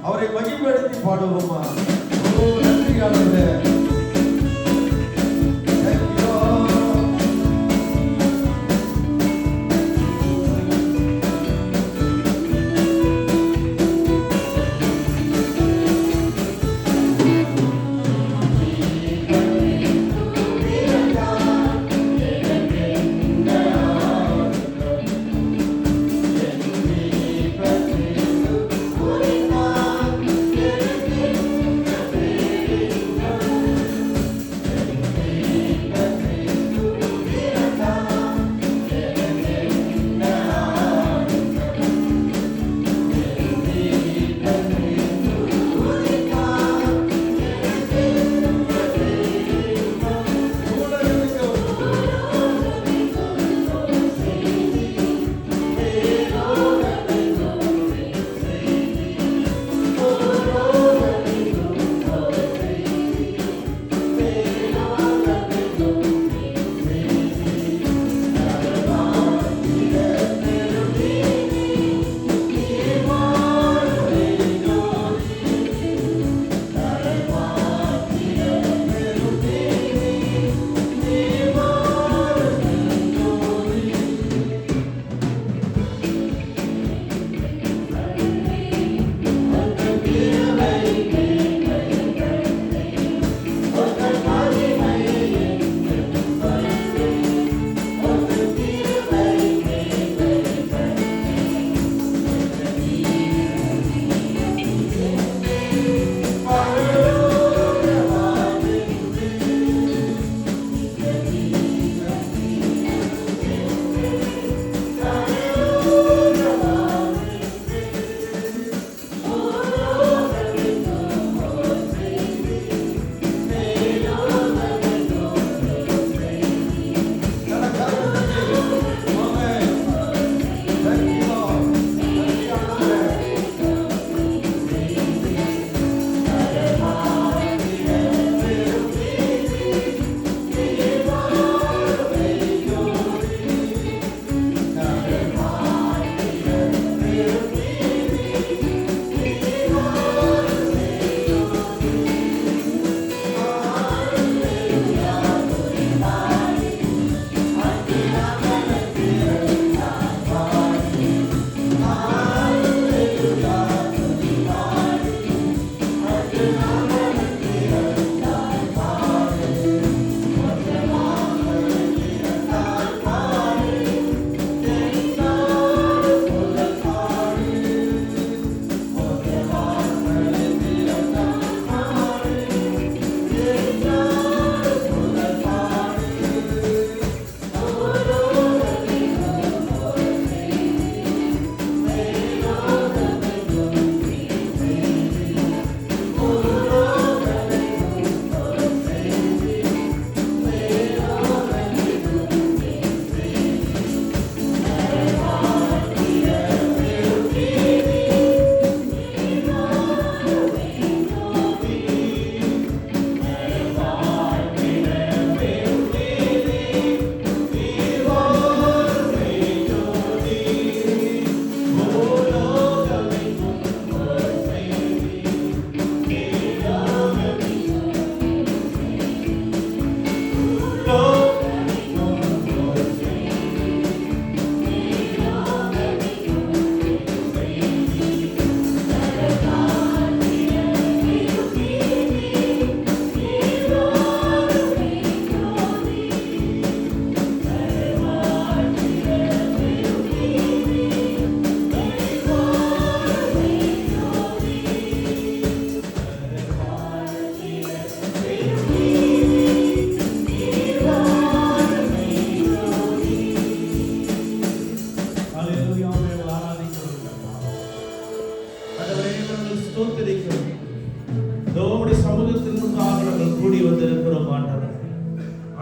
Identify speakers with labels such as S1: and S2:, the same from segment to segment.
S1: அவரை மகிமைப்படுத்தி பாடுவோமா? நன்றி ஆண்டவரே.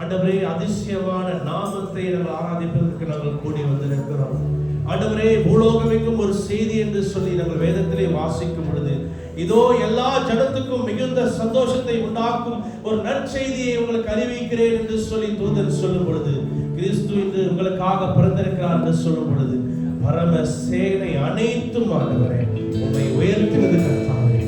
S2: ஆண்டவரே அதிசயமான நாமத்தை நாங்கள் ஆராதிப்பதற்கு நாங்கள் கூடி வந்திருக்கிறோம். ஆண்டவரே பூலோகமெங்கும் ஒரு செய்தி என்று சொல்லி நாங்கள் வேதத்திலே வாசிக்கும் பொழுது இதோ எல்லா ஜனத்துக்கும் மிகுந்த சந்தோஷத்தை உண்டாக்கும் ஒரு நற்செய்தியை உங்களுக்கு அறிவிக்கிறேன் என்று சொல்லி தூதன் சொல்லும் பொழுது, கிறிஸ்து இன்று உங்களுக்காக பிறந்திருக்கிறார் என்று சொல்லும் பொழுது, பரம சேனை அனைத்தும் ஆண்டவரே உம்மை உயர்த்தினது கர்த்தாவே.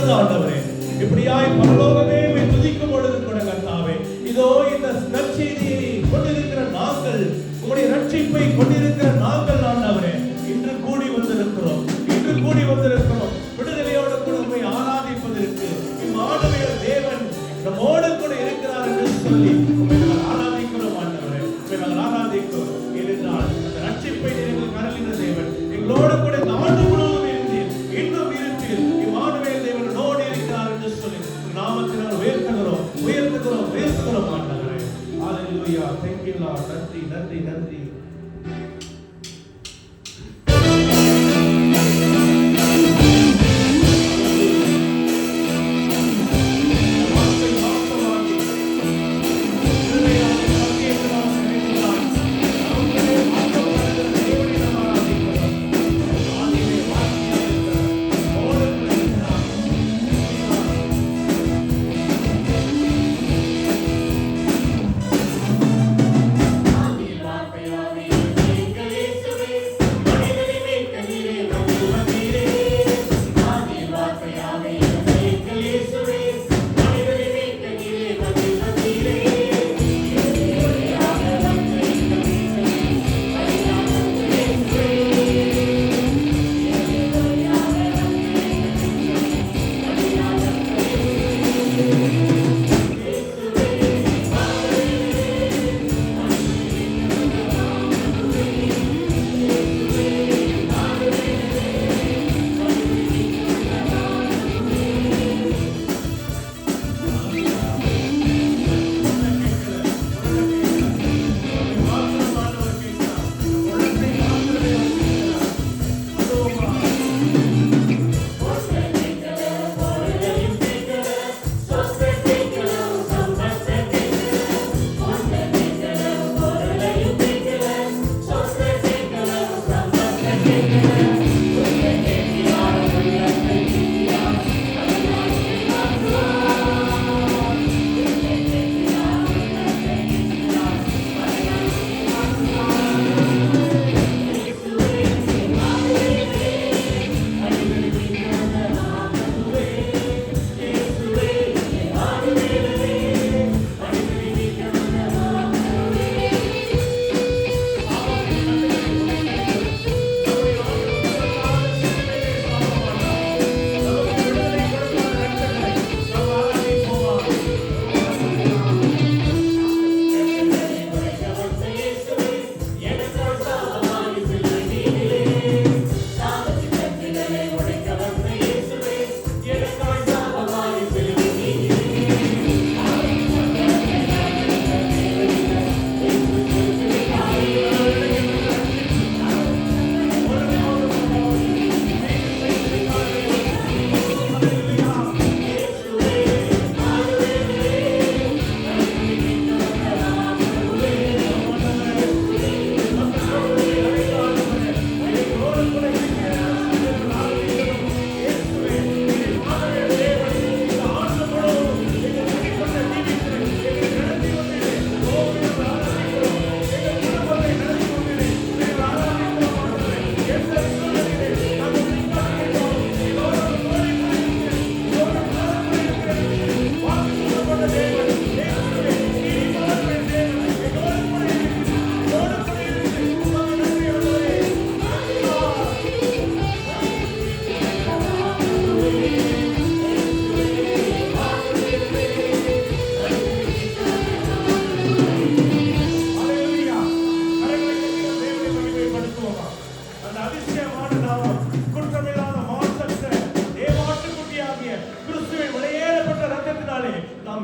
S2: பொழுது ஆண்டவரே, இப்படியாய் பரலோகமே உம்மை துதிக்கும் பொழுது கூட கர்த்தாவே, இதோ இந்த நற்செய்தியை கொண்டிருக்கிற நாங்கள், உம்முடைய ரட்சிப்பை கொண்டிருக்கிற நாங்கள் ஆண்டவரே, இன்று கூடி வந்திருக்கிறோம். விடுதலையோடு கூட உம்மை ஆராதிப்பதற்கு இம்மானுவேல் தேவன் நம்மோடு கூட இருக்கிறார் என்று சொல்லி உம்மை நாங்கள் ஆராதிக்கிறோம் ஆண்டவரே. உம்மை நாங்கள் ஆராதிக்கிறோம். ஏனென்றால் அந்த ரட்சிப்பை எங்களுக்கு அருளின தேவன் எங்களோடு கூட இந்த ஆண்டு முழுவதும் இருந்தீர், இன்னும் இருப்பீர். இம்மானுவேல் தேவன் நம்மோடு இருக்கிறார் என்று சொல்லி நாமத்தை நாங்கள் உயர்த்துகிறோம் ஆண்டவரே. ஹalleluya. Thank you Lord. நன்றி.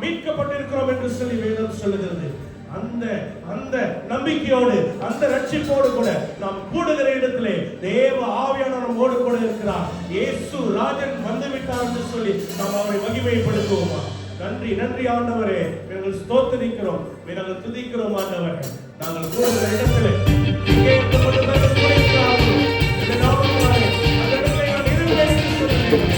S2: மீட்கப்பட்டிருக்கிறோம் என்று சொல்லி வேதம் சொல்லுகிறது. அந்த அந்த நம்பிக்கையோடு அந்த ரட்சிப்போடு கூட நாம் கூடுகிற இடத்திலே தேவ ஆவியானவர் நம்மோடு கூட இருக்கிறார். இயேசு ராஜன் வந்து விட்டார் என்று சொல்லி நாம் அவரை மகிமைப்படுத்துவோமா? நன்றி நன்றி ஆண்டவரே, நாங்கள் ஸ்தோத்திரிக்கிறோம், நாங்கள் துதிக்கிறோம் ஆண்டவரே. நாங்கள் கூடுகிற இடத்திலே இந்த நாமத்தினாலே அந்த இடத்திலே நான் இருப்பேன் என்று சொல்லுகிறேன்.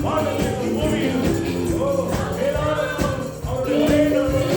S2: வானத்திலும் பூமியிலும் மேலானவரும் அவருடைய நாமம்.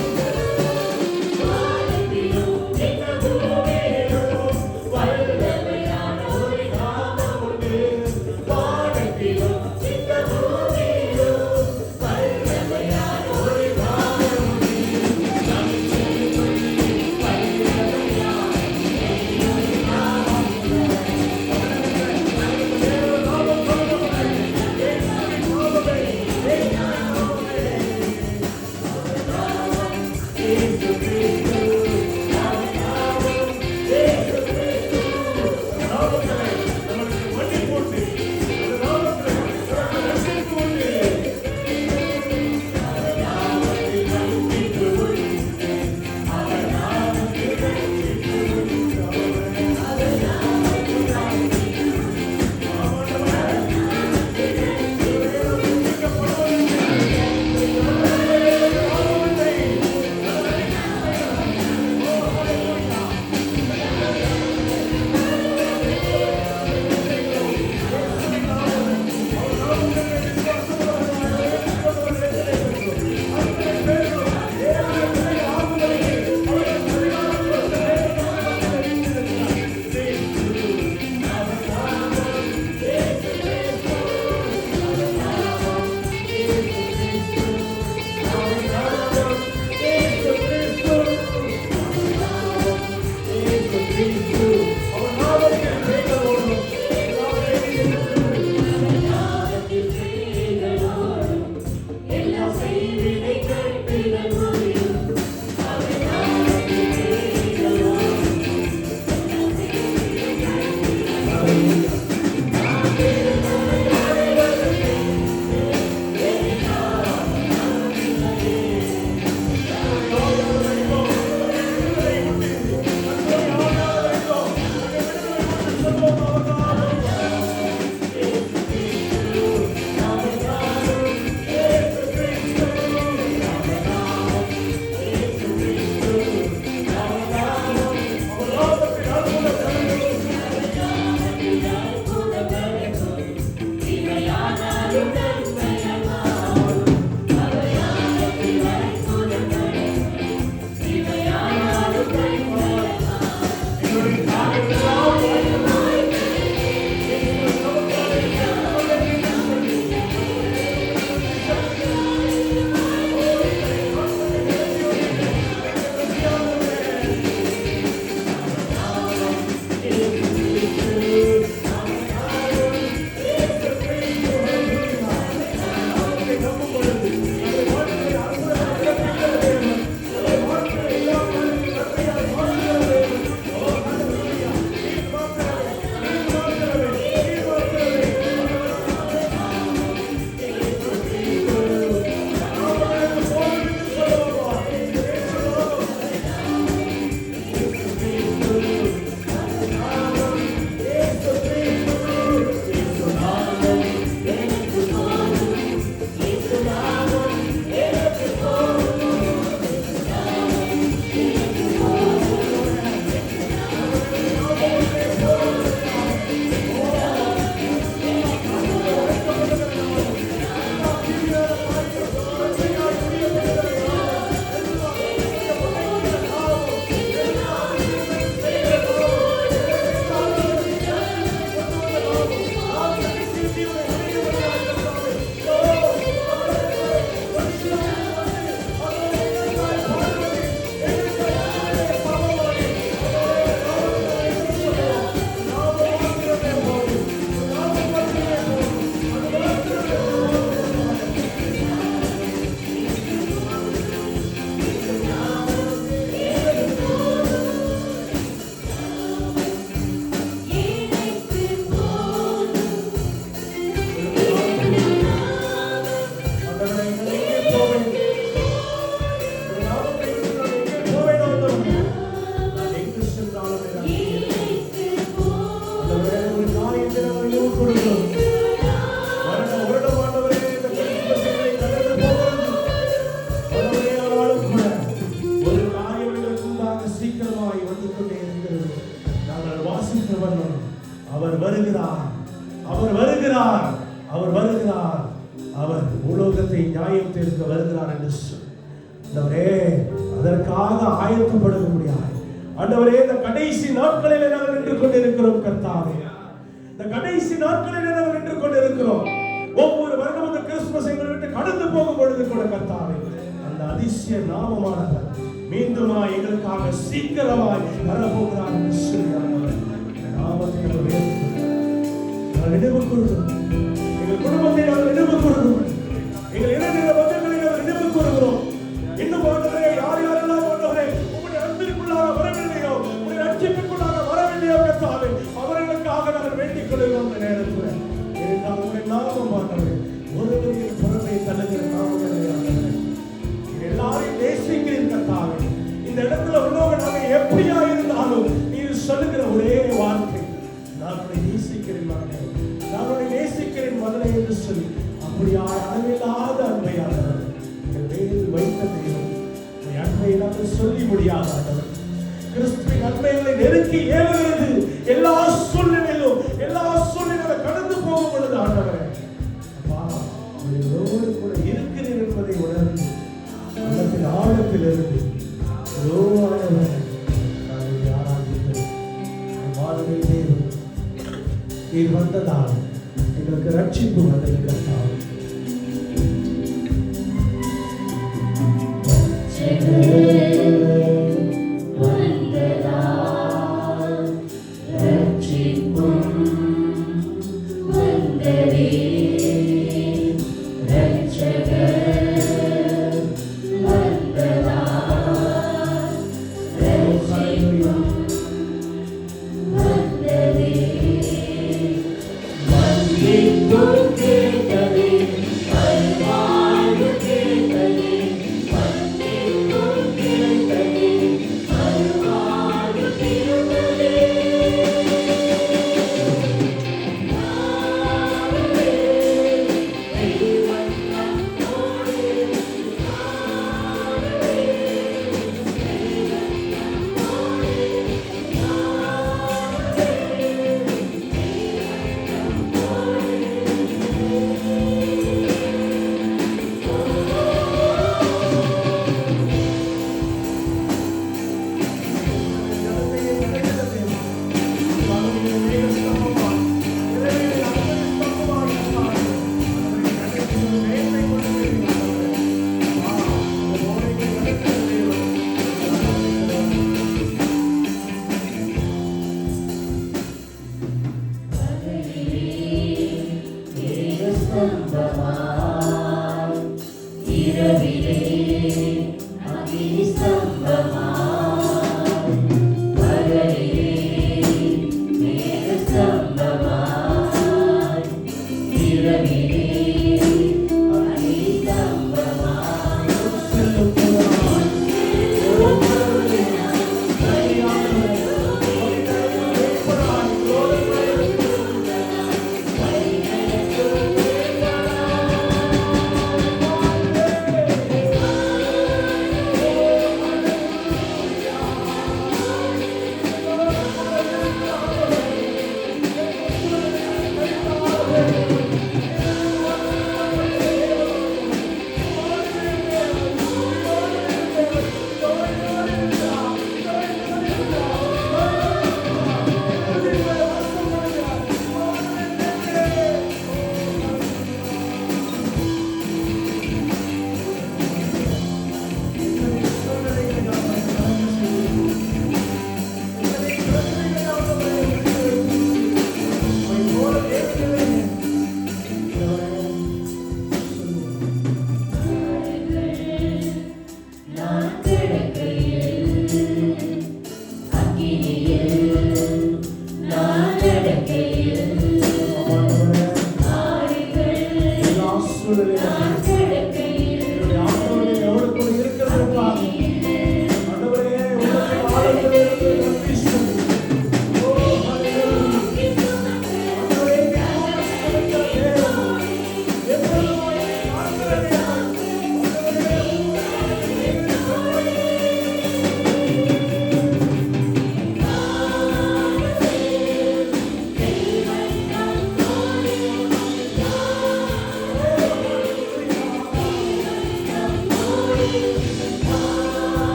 S2: வாசித்த வண்ணம் அவர் வருகிறார், அவர் வருகிறார், அவர் வருகிறார், அவர் பூலோகத்தை நியாயம் தீர்க்க வருகிறார் என்று ஆண்டவரே, அதற்காக ஆயத்தப்படுத்த முடியாது. ஆண்டவரே, இந்த கடைசி நாட்களில் நாங்கள் நின்று கொண்டிருக்கிறோம் கர்த்தாவே. இந்த கடைசி நாட்களில் நாங்கள் நின்று கொண்டிருக்கிறோம். ஒவ்வொரு வருடமும் இந்த கிறிஸ்துமஸ் எங்களை விட்டு கடந்து போகும் பொழுது கூட கர்த்தாவே, அந்த அதிசய நாமமானவர் மீண்டுமா எங்களுக்காக சீக்கிரமாய் வரப்போகிறார் என்று சொல்லி ஆண்டவரே, நாமத்தை நாங்கள் நினைவு கூறுகிறோம். எங்கள் குடும்பத்தை நாங்கள் நினைவு கூறுகிறோம். எங்கள் இளைஞர பந்தங்களை நாங்கள் நினைவு கூறுகிறோம். இன்னும் ஆண்டவரே, யார் யாரெல்லாம் ஆண்டவரே உங்களுடைய அன்பிற்குள்ளாக வரவில்லையோ, உங்களுடைய ரட்சிப்புக்குள்ளாக வரவில்லையோ கர்த்தாவே, அவர்களுக்காக நாங்கள் வேண்டிக் கொள்கிறோம். இந்த நேரத்தில் உங்களுடைய நாமம் ஆண்டவரே ஒருவரின் புறமை தள்ளுகிற நாமம் ஆண்டவரே, எல்லாரையும் நேசிக்கிறேன் கர்த்தாவே. இந்த இடத்துல உள்ளவங்க நாங்கள் எப்படியா இருந்தாலும் நீர் சொல்லுகிற ஒரே வார்த்தை, நான் உன்னை நேசிக்கிறேன் மகனே, நான் உன்னை நேசிக்கிறேன் மகனே என்று சொல்லி அப்படியா அளவில்லாத அன்பையாளர் எங்கள் மேல் வைத்த தெய்வம். அன்பை நாங்கள் சொல்லி முடியாத ஆண்டவர், கிறிஸ்துவின் அன்பைகளை நெருக்கி ஏறுகிறது. எல்லா சூழ்நிலையிலும் எல்லா சூழ்நிலையிலும் கடந்து போகும் பொழுது ஆண்டவரே, அப்பா உங்களோடு கூட இருக்கிறேன் என்பதை உணர்ந்து உள்ளத்தின் ஆழத்தில் இருந்து நீர் வந்ததால் எங்களுக்கு ரட்சிப்பு வந்தது கர்த்தாவே.
S3: Don't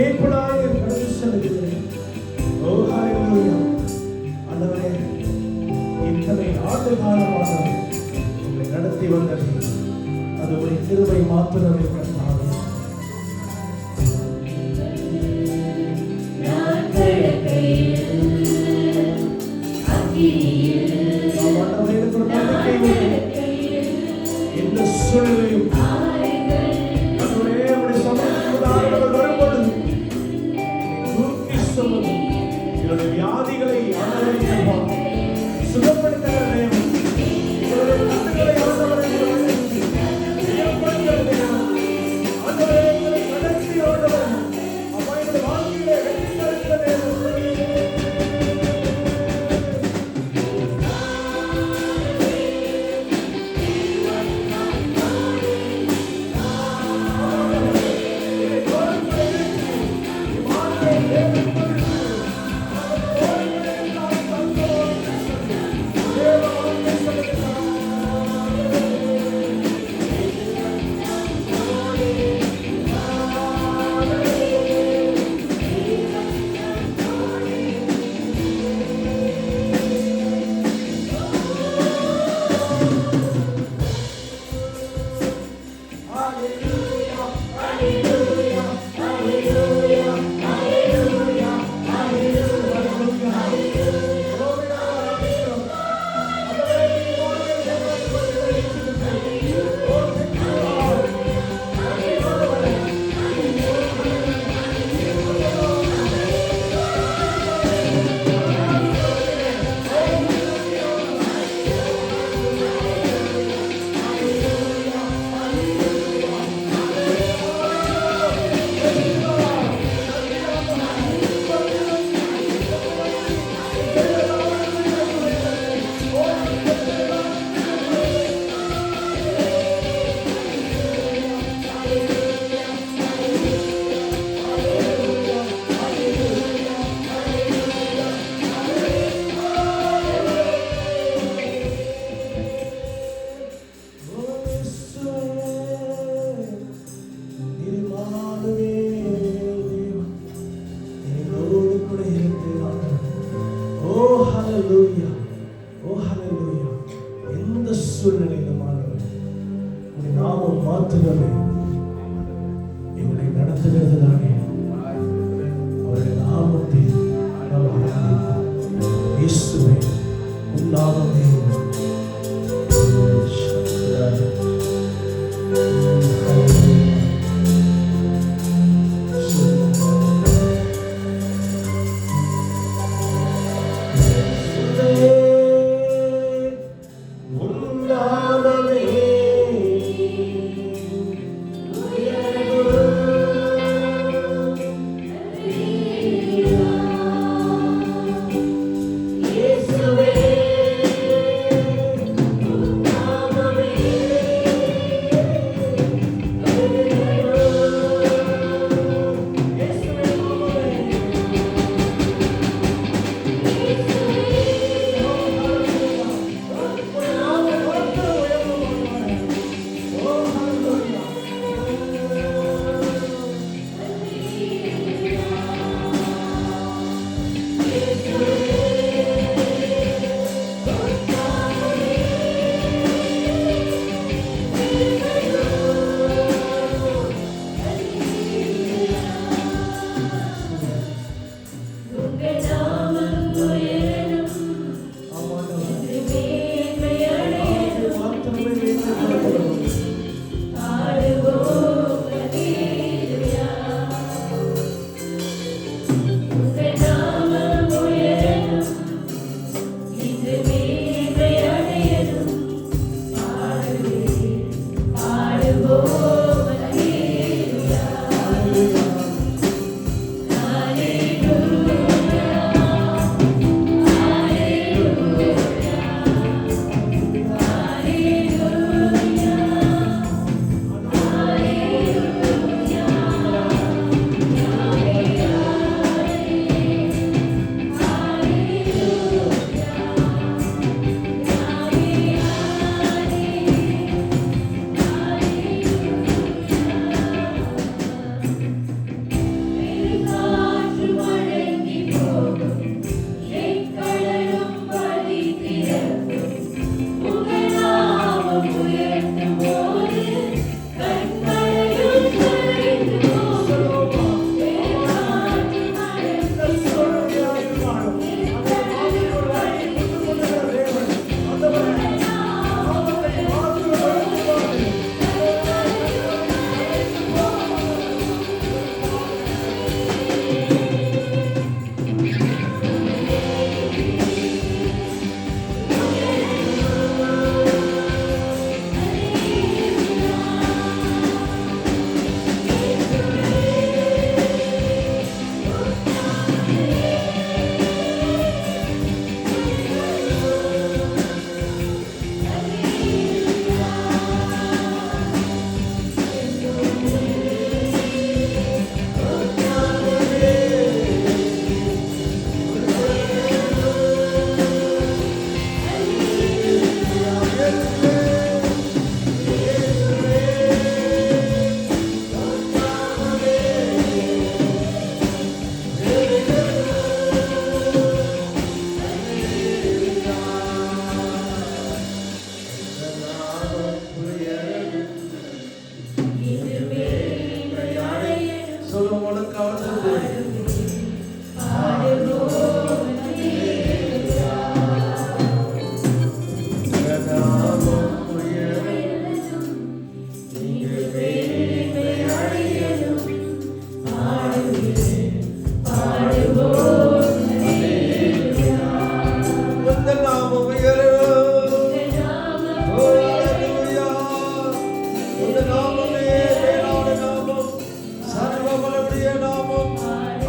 S2: மேய்ப்பனாய் கடந்து செல்கிறேன். ஓ ஹalleluya. ஆண்டவரே, இத்தனை ஆண்டு காலமாக உங்களை நடத்தி வந்தது அது ஒரு கிருபை மாத்திரமே கர்த்தாவே. ஆண்டவரே, எனக்கு ஒரு நம்பிக்கை உண்டு. எந்த சூழ்நிலையும் ஆண்டவரே, உம்முடைய சமூகத்துக்கு ஆண்டவர் வரும்பொழுது தூக்கி சுமந்து என்னுடைய வியாதிகளை ஆண்டவரே சுகப்படுத்துகிற தேவன், என்னுடைய கட்டுகளை ஆண்டவரே குணப்படுத்துகிற தேவன்,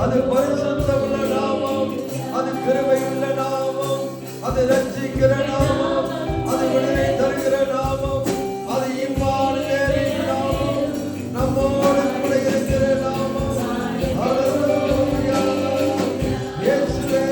S1: அது பரிசுத்தமுள்ள நாமம், அது கிருபையுள்ள நாமம், அது ரட்சிக்கிற நாமம், அது விடுதலை தருகிற நாமம், அது இம்மானுவேலின் நாமம், நம்மோடு கூட இருக்கிற நாமம். ஹல்லேலூயா. இயேசுவே.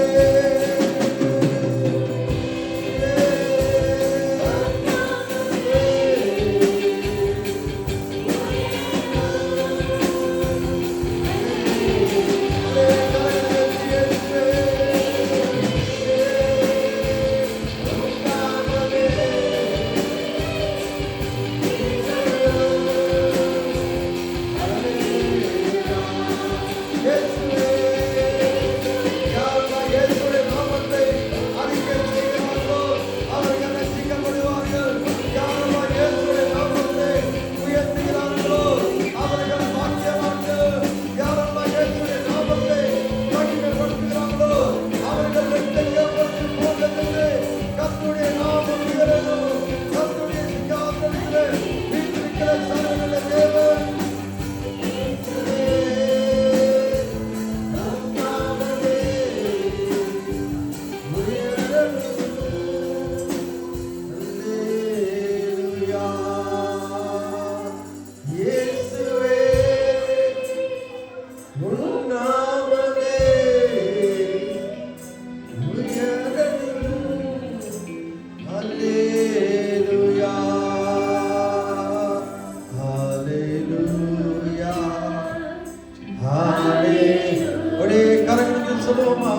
S1: சொல்லுவோமா?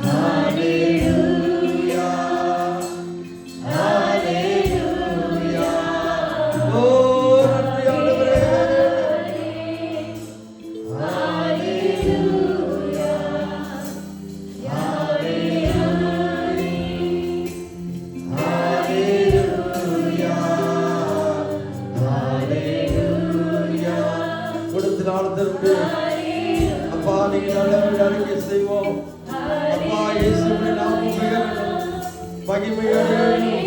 S1: ஹல்லேலூயா, ஹல்லேலூயா. ஓ நன்றி ஆண்டவரே. ஹல்லேலூயா, ஹல்லேலூயா, ஹல்லேலூயா, ஹல்லேலூயா. கொடுத்த நாளத்திற்கு அப்பா நீங்க நல்ல அறிக்கை செய்வோம். அப்பா இயேசுவின் நாமம் உயரணும், மகிமை அடையணும்.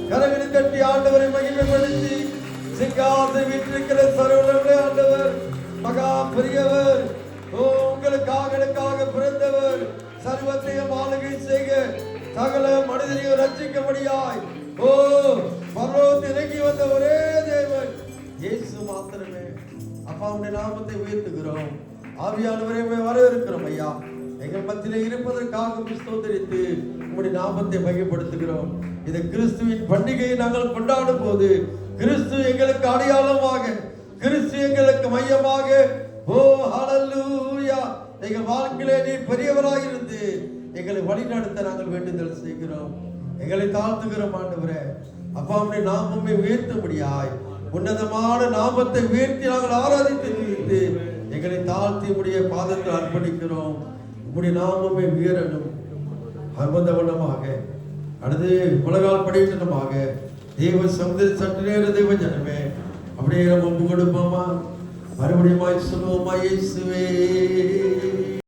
S1: கரங்களை தட்டி ஆண்டவரை மகிமைப்படுத்தி சிங்காசனத்தில் வீற்றிருக்கிற சர்வவல்லமை ஆண்டவர் மகா பெரியவர், உங்களுக்காக பிறந்தவர், சர்வத்தையும் ஆளுகை செய்க, சகல மனிதரையும் ரட்சிக்கும்படியாய் பரலோகத்தில் இறங்கி வந்த ஒரே தேவன் இயேசு மாத்திரமே. அப்பாவுடைய நாமத்தை உயர்த்துகிறோம். ஆவியானவரை வரவேற்கிறோம் ஐயா. எங்கள் மத்தியிலே இருப்பதற்காக ஸ்தோத்திரித்து உங்களுடைய நாமத்தை மையப்படுத்துகிறோம். இந்த கிறிஸ்துவின் பண்டிகையை நாங்கள் கொண்டாடும் போது கிறிஸ்து எங்களுக்கு அடையாளமாக, கிறிஸ்து எங்களுக்கு மையமாக, ஹல்லேலூயா, எங்கள் வாழ்க்கையிலே நீர் பெரியவராக இருந்து எங்களை வழிநடத்த நாங்கள் வேண்டுதல் செய்கிறோம். எங்களை தாழ்த்துகிறோம் ஆண்டவரே. அப்பாவுடைய நாமமே உயர்த்தும்படியாய் உன்னதமான நாமத்தை உயர்த்தி நாங்கள் ஆராதித்து நிறுத்தி எங்களை தாழ்த்தி உடைய பாதத்தில் அர்ப்பணிக்கிறோம். உடைய நாமமே உயரணும். அற்புத வண்ணமாக அடுத்து உலகால் படைத்தனமாக தேவ சமுதிர சற்று நேர தேவ ஜனமே அப்படியே நம்ம ஒப்பு கொடுப்போமா? மறுபடியும் சொல்லுவோமா? இயேசுவே